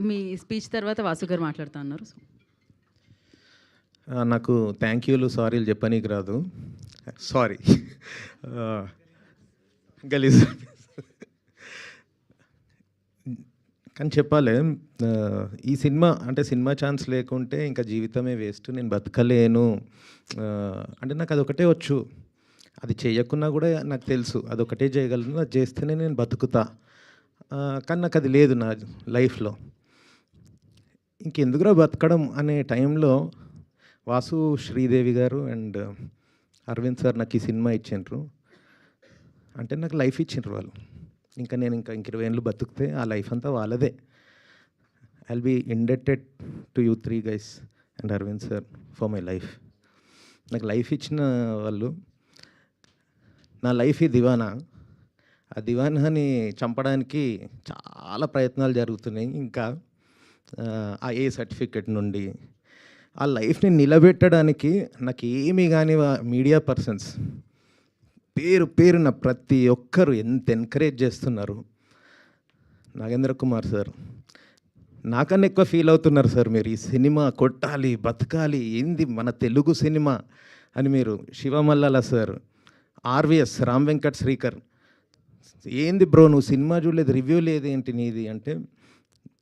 మీ speech తర్వాత వాసు గారు మాట్లాడుతా అన్నారు. నాకు థ్యాంక్ యూలు సారీలు చెప్పనీకి రాదు. సారీ గలీజ్ కానీ చెప్పాలి. ఈ సినిమా అంటే సినిమా ఛాన్స్ లేకుంటే ఇంకా జీవితమే వేస్ట్, నేను బతకలేను. అంటే నాకు అదొకటే వచ్చు, అది చేయకున్నా కూడా నాకు తెలుసు అదొకటే చేయగలను, అది చేస్తేనే నేను బతుకుతా. కానీ నాకు అది లేదు నా లైఫ్లో. ఇంకెందుకురా బతకడం అనే టైంలో వాసు, శ్రీదేవి గారు అండ్ అరవింద్ సార్ నాకు ఈ సినిమా ఇచ్చిండ్రు. అంటే నాకు లైఫ్ ఇచ్చిండ్రు వాళ్ళు. ఇంకా నేను ఇంకా 20 ఏళ్ళు బతుకుతే ఆ లైఫ్ అంతా వాళ్ళదే. I'll be indebted to you 3 guys and Aravind sir for my life. నాకు లైఫ్ ఇచ్చిన వాళ్ళు. నా లైఫ్ ఈ దివానా. ఆ దివానాని చంపడానికి చాలా ప్రయత్నాలు జరుగుతున్నాయి. ఇంకా ఆ ఏ సర్టిఫికెట్ నుండి ఆ లైఫ్ని నిలబెట్టడానికి నాకు ఏమీ కాని మీడియా పర్సన్స్ పేరున ప్రతి ఒక్కరు ఎంత ఎంకరేజ్ చేస్తున్నారు. నాగేంద్ర కుమార్ సార్ నాకన్నా ఎక్కువ ఫీల్ అవుతున్నారు సార్. మీరు ఈ సినిమా కొట్టాలి, బతకాలి, ఏంది మన తెలుగు సినిమా అని మీరు. శివమల్లాల సార్, ఆర్విఎస్, రామ్ వెంకట్ శ్రీకర్, ఏంది బ్రో నువ్వు సినిమా చూడలేదు, రివ్యూ లేదు ఏంటి నీది అంటే,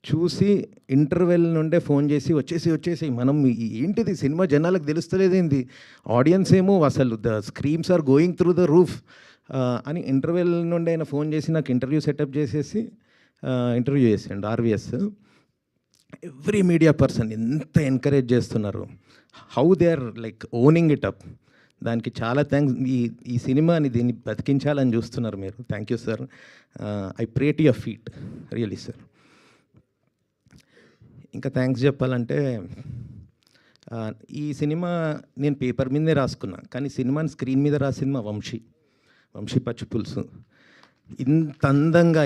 చూసి ఇంటర్వెల్ నుండే ఫోన్ చేసి వచ్చేసి మనం ఏంటిది సినిమా జనాలకు తెలుస్తలేదేంది, ఆడియన్స్ ఏమో అసలు the screams are going through the roof అని ఇంటర్వెల్ నుండి ఆయన ఫోన్ చేసి నాకు ఇంటర్వ్యూ సెటప్ చేసేసి ఇంటర్వ్యూ చేసాడు ఆర్విఎస్. ఎవ్రీ మీడియా పర్సన్ ఎంత ఎంకరేజ్ చేస్తున్నారు, how they are like owning it up. దానికి చాలా థ్యాంక్స్. ఈ సినిమాని దీన్ని బతికించాలని చూస్తున్నారు మీరు. Thank you sir. I pray to your feet really sir. ఇంకా థ్యాంక్స్ చెప్పాలంటే, ఈ సినిమా నేను పేపర్ మీదే రాసుకున్నా, కానీ సినిమాని స్క్రీన్ మీద రాసింది మా వంశీ పచ్చిపులుసు. ఇంత అందంగా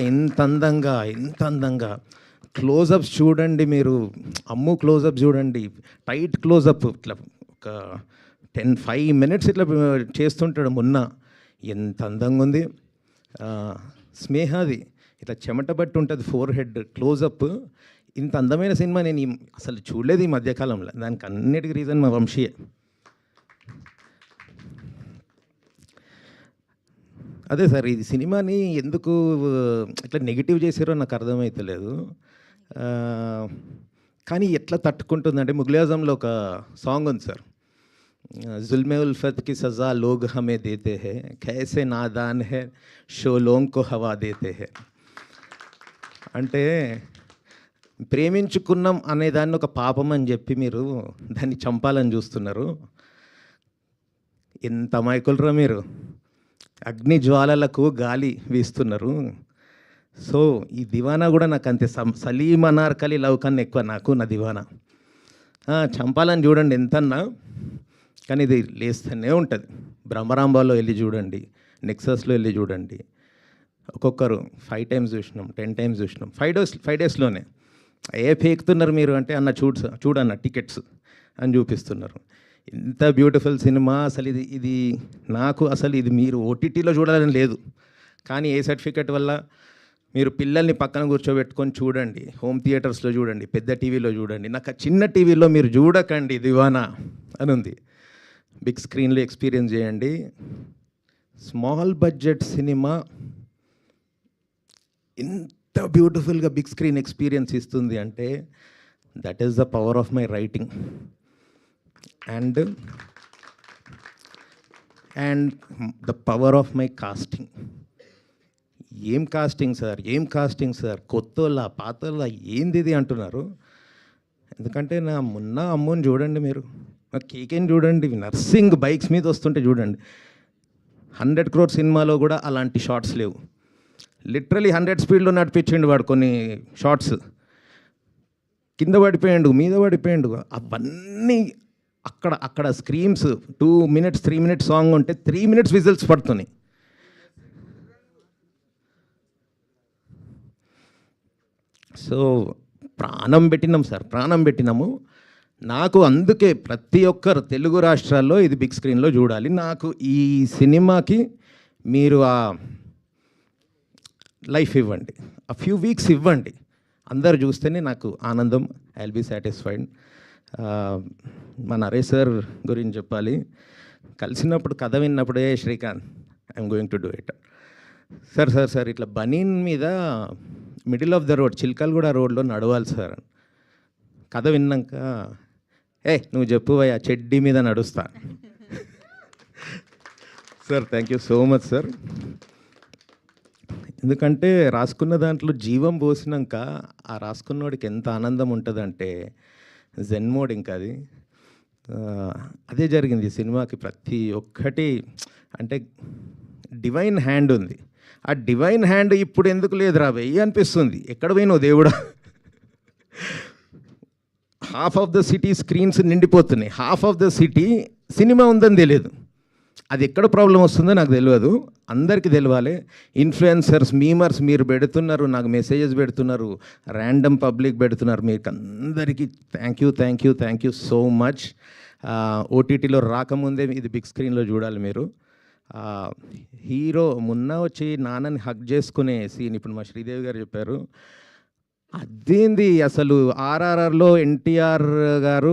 క్లోజప్స్ చూడండి మీరు. అమ్ము క్లోజప్ చూడండి, టైట్ క్లోజప్, ఇట్లా ఒక 5 minutes ఇట్లా చేస్తుంటాడు. మొన్న ఎంత అందంగా ఉంది. స్నేహాది ఇట్లా చెమట బట్టి ఉంటుంది ఫోర్ హెడ్ క్లోజప్. ఇంత అందమైన సినిమా నేను అసలు చూడలేదు ఈ మధ్యకాలంలో. దానికి అన్నిటికీ రీజన్ మా వంశీయే. అదే సార్, ఇది సినిమాని ఎందుకు ఇట్లా నెగిటివ్ చేసారో నాకు అర్థమవుతలేదు. కానీ ఎట్లా తట్టుకుంటుందంటే, ముగ్లే ఆజంలో ఒక సాంగ్ ఉంది సార్, जुल्म उल्फत की सज़ा लोग हमें देते हैं, कैसे नादान है शोलों को हवा देते हैं. అంటే ప్రేమించుకున్నాం అనే దాన్ని ఒక పాపం అని చెప్పి మీరు దాన్ని చంపాలని చూస్తున్నారు. ఎంత అమాయకులరా మీరు. అగ్ని జ్వాలలకు గాలి వీస్తున్నారు. సో ఈ దివానా కూడా నాకు అంతే. సలీం అనార్కలి లవ్ కన్నా ఎక్కువ నాకు నా దివానా. చంపాలని చూడండి ఎంతన్నా, కానీ ఇది లేస్తూనే ఉంటుంది. బ్రహ్మరాంబాలో వెళ్ళి చూడండి, నెక్సస్లో వెళ్ళి చూడండి. ఒక్కొక్కరు 5 times చూసినాం, 10 times చూసినాం. 5 daysలోనే ఏ ఫేకుతున్నారు మీరు అంటే, అన్న చూడన్న టికెట్స్ అని చూపిస్తున్నారు. ఇంత బ్యూటిఫుల్ సినిమా. అసలు ఇది నాకు అసలు ఇది మీరు ఓటీటీలో చూడాలని లేదు, కానీ ఏ సర్టిఫికెట్ వల్ల మీరు పిల్లల్ని పక్కన కూర్చోబెట్టుకొని చూడండి, హోమ్ థియేటర్స్లో చూడండి, పెద్ద టీవీలో చూడండి. నాకు చిన్న టీవీలో మీరు చూడకండి దివానా అని ఉంది. బిగ్ స్క్రీన్లో ఎక్స్పీరియన్స్ చేయండి. స్మాల్ బడ్జెట్ సినిమా ఇంత బ్యూటిఫుల్గా బిగ్ స్క్రీన్ ఎక్స్పీరియన్స్ ఇస్తుంది అంటే, that is the power of my writing and the power of my casting. ఏం కాస్టింగ్ సార్, కొత్తోళ్ళ పాతోళ్ళ ఏంది ఇది అంటున్నారు. ఎందుకంటే నా మొన్న అమ్మని చూడండి మీరు, నా కేకేని చూడండి, నర్సింగ్ బైక్స్ మీద వస్తుంటే చూడండి. 100 crore సినిమాలో కూడా అలాంటి షార్ట్స్ లేవు. లిటరలీ 100 స్పీడ్లో నడిపించండి వాడు కొన్ని షార్ట్స్. కింద పడిపోయాడు, మీద పడిపోయాడు. అవన్నీ అక్కడ స్క్రీమ్స్ 2 minutes 3 minutes సాంగ్ ఉంటే 3 minutes విజిల్స్ పడుతున్నాయి. సో ప్రాణం పెట్టినాము. నాకు అందుకే ప్రతి ఒక్కరు తెలుగు రాష్ట్రాల్లో ఇది బిగ్ స్క్రీన్లో చూడాలి. నాకు ఈ సినిమాకి మీరు ఆ లైఫ్ ఇవ్వండి, ఆ ఫ్యూ వీక్స్ ఇవ్వండి. అందరు చూస్తేనే నాకు ఆనందం. I will be satisfied. మా నరేష్ సార్ గురించి చెప్పాలి. కలిసినప్పుడు కథ విన్నప్పుడే Srikanth I'm going to do it. Sir ఇట్లా బనీన్ మీద middle of the road Chilkalguda రోడ్లో నడవాలి సార్. కథ విన్నాక నువ్వు చెప్పు ఆ చెడ్డీ మీద నడుస్తా. Sir thank you so much sir. ఎందుకంటే రాసుకున్న దాంట్లో జీవం పోసినాక ఆ రాసుకున్నోడికి ఎంత ఆనందం ఉంటుందంటే జెన్ మోడ్. ఇంకా అది అదే జరిగింది సినిమాకి. ప్రతి ఒక్కటి అంటే డివైన్ హ్యాండ్ ఉంది. ఆ డివైన్ హ్యాండ్ ఇప్పుడు ఎందుకు లేదు రా వెయ్యి అనిపిస్తుంది. ఎక్కడ పోయినావు దేవుడా? Half of the city screens నిండిపోతున్నాయి, half of the city cinema ఉందని తెలియదు. అది ఎక్కడ ప్రాబ్లం వస్తుందో నాకు తెలియదు, అందరికీ తెలియాలి. ఇన్ఫ్లుయెన్సర్స్, మీమర్స్ మీరు పెడుతున్నారు, నాకు మెసేజెస్ పెడుతున్నారు, ర్యాండమ్ పబ్లిక్ పెడుతున్నారు. మీకు అందరికీ థ్యాంక్ యూ సో మచ్. ఓటీటీలో రాకముందే ఇది బిగ్ స్క్రీన్లో చూడాలి మీరు. హీరో మొన్న వచ్చి నాన్నని హగ్ చేసుకునే సీన్ ఇప్పుడు మా శ్రీదేవి గారు చెప్పారు. అదేంది అసలు ఆర్ఆర్ఆర్లో ఎన్టీఆర్ గారు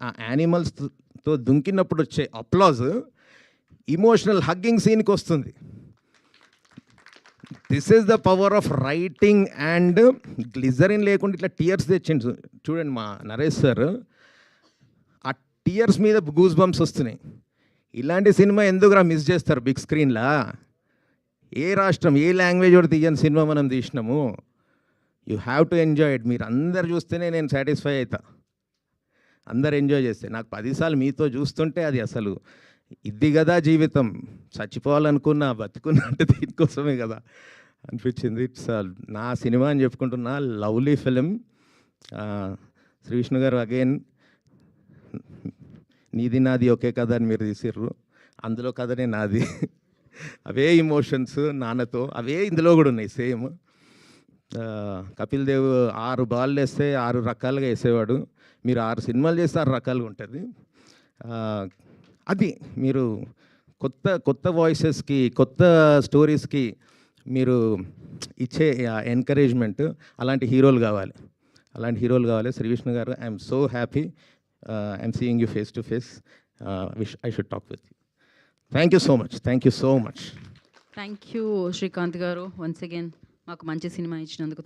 ఆ యానిమల్స్తో దుంకినప్పుడు వచ్చే అప్లాజ్ ఇమోషనల్ హగ్గింగ్ సీన్కి వస్తుంది. This is the power of writing. And glycerin లేకుండా ఇట్లా టీయర్స్ తెచ్చిండు చూడండి మా నరేష్ సార్. ఆ టీయర్స్ మీద గూస్ బంప్స్ వస్తున్నాయి. ఇలాంటి సినిమా ఎందుకురా మిస్ చేస్తారు బిగ్ స్క్రీన్లా? ఏ రాష్ట్రం, ఏ లాంగ్వేజ్ కూడా తీయని సినిమా మనం తీసినాము. You have to enjoy it. మీరు అందరు చూస్తేనే నేను సాటిస్ఫై అవుతా. అందరు ఎంజాయ్ చేస్తే నాకు 10 సార్లు మీతో చూస్తుంటే అది అసలు ఇది కదా జీవితం. చచ్చిపోవాలనుకున్నా బతుకున్నా అంటే దీనికోసమే కదా అనిపించింది. ఇట్స్ నా సినిమా అని చెప్పుకుంటున్నా. Lovely film. Shri Vishnu garu again నీది నాది ఒకే కథ అని మీరు తీసిర్రు. అందులో కథనే నాది. అవే ఇమోషన్స్ నాన్నతో అవే ఇందులో కూడా ఉన్నాయి సేమ్. కపిల్ దేవ్ 6 బాల్ వేస్తే 6 రకాలుగా వేసేవాడు. మీరు 6 సినిమాలు చేస్తే 6 రకాలుగా ఉంటుంది. అది మీరు కొత్త వాయిసెస్కి, కొత్త స్టోరీస్కి మీరు ఇచ్చే ఎంకరేజ్మెంట్. అలాంటి హీరోలు కావాలి. Shri Vishnu garu, I'm so happy. I'm seeing you face to face. Wish I should talk with you. Thank you so much. Thank you Srikanth garu. Once again మాకు మంచి సినిమా ఇచ్చినందుకు